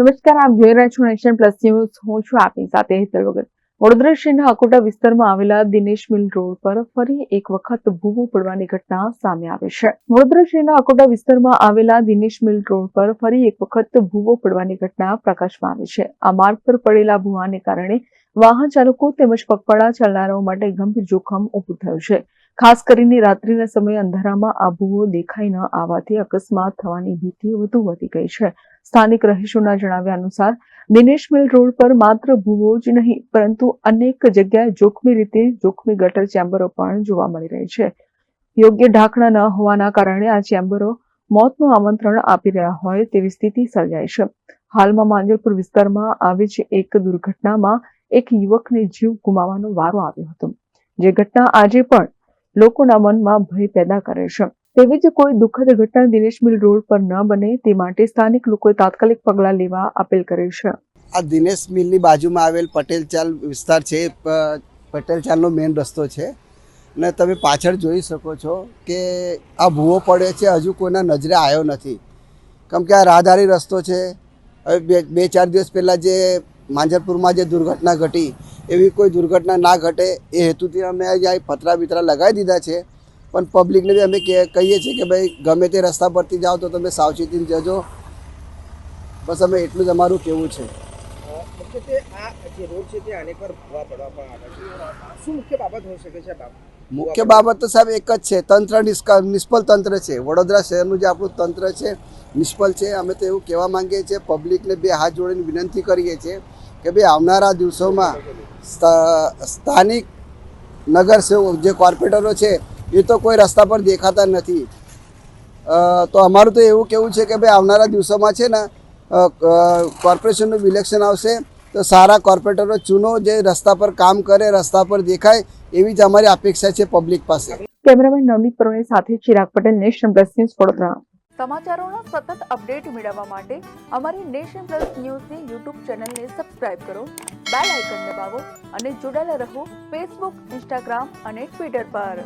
નમસ્કાર, આપ જોઈ રહ્યા છો નેશન પ્લસ ન્યૂઝ. હું છું આપની સાથે હેતલ વગર. વડોદરા શહેરના અકોટા વિસ્તારમાં આવેલા દિનેશ મિલ રોડ પર ફરી એક વખત ભૂવો પડવાની ઘટના સામે આવી છે. વડોદરા શહેરના અકોટા વિસ્તારમાં આવેલા દિનેશ મિલ રોડ પર ફરી એક વખત ભૂવો પડવાની ઘટના પ્રકાશમાં આવી છે. આ માર્ગ પર પડેલા ભૂવાને કારણે વાહન ચાલકો તેમજ પગપાળા ચાલનારાઓ માટે ગંભીર જોખમ ઉભું થયું છે. ખાસ કરીને રાત્રિના સમયે અંધારામાં આ ભૂવો દેખાઈ ન આવવાથી અકસ્માત થવાની ભીતિ વધુ વધી ગઈ છે. સ્થાનિક રહીશોના જણાવ્યા અનુસાર દિનેશ મિલ રોડ પર માત્ર ભૂવો જ નહીં પરંતુ અનેક જગ્યાએ જોખમી ગટર ચેમ્બરો પણ જોવા મળી રહી છે. યોગ્ય ઢાંકણા ન હોવાના કારણે આ ચેમ્બરો મોતનું આમંત્રણ આપી રહ્યા હોય તેવી સ્થિતિ સર્જાઈ છે. હાલમાં માંજલપુર વિસ્તારમાં આવી જ એક દુર્ઘટનામાં એક યુવકને જીવ ગુમાવવાનો વારો આવ્યો હતો. જે ઘટના આજે પણ લોકોના મનમાં ભય પેદા કરે છે. તેવી જ કોઈ દુઃખદ ઘટના દિનેશ મિલ રોડ પર ન બને તે માટે સ્થાનિક લોકોએ તાત્કાલિક પગલાં લેવા અપીલ કરી છે. આ દિનેશ મિલની બાજુમાં આવેલ પટેલ ચાલ વિસ્તાર છે. પટેલ ચાલનો મેઇન રસ્તો છે અને તમે પાછળ જોઈ શકો છો કે આ ભૂવો પડે છે, હજુ કોઈના નજરે આવ્યો નથી. કેમ કે આ રાહદારી રસ્તો છે. હવે બે ચાર દિવસ પહેલાં જે માંજલપુરમાં જે દુર્ઘટના ઘટી એવી કોઈ દુર્ઘટના ના ઘટે એ હેતુથી અમે આ પતરા બિતરા લગાવી દીધા છે. પણ પબ્લિકને બી અમે કહીએ છીએ કે ભાઈ ગમે તે રસ્તા પરથી જાઓ તો તમે સાવચેતી જજો. બસ અમે એટલું જ અમારું કહેવું છે. મુખ્ય બાબત તો સાહેબ એક જ છે, તંત્ર નિષ્ફળ તંત્ર છે. વડોદરા શહેરનું જે આપણું તંત્ર છે નિષ્ફળ છે. અમે તો એવું કહેવા માંગીએ છીએ, પબ્લિકને બે હાથ જોડીને વિનંતી કરીએ છીએ કે ભાઈ આવનારા દિવસોમાં સ્થાનિક નગરસેવક જે કોર્પોરેટરો છે એ તો કોઈ રસ્તા પર દેખાતા નથી. તો અમારું તો એવું કહેવું છે કે ભાઈ આવનારા દિવસોમાં છે ને કોર્પોરેશનનું ઇલેક્શન આવશે તો સારા કોર્પોરેટરો ચૂનો, જે રસ્તા પર કામ કરે, રસ્તા પર દેખાય, એવી જ અમારી અપેક્ષા છે પબ્લિક પાસે. કેમેરામેન નવનીત પરોની સાથે Chirag Patel, Nation Plus News, Vadodara. સમાચારોના સતત અપડેટ મેળવવા માટે અમારી નેશન પ્લસ ન્યૂઝની યુટ્યુબ ચેનલને સબસ્ક્રાઇબ કરો, બેલ આઇકન દબાવો અને જોડાયેલા રહો ફેસબુક, ઇન્સ્ટાગ્રામ અને ટ્વિટર પર.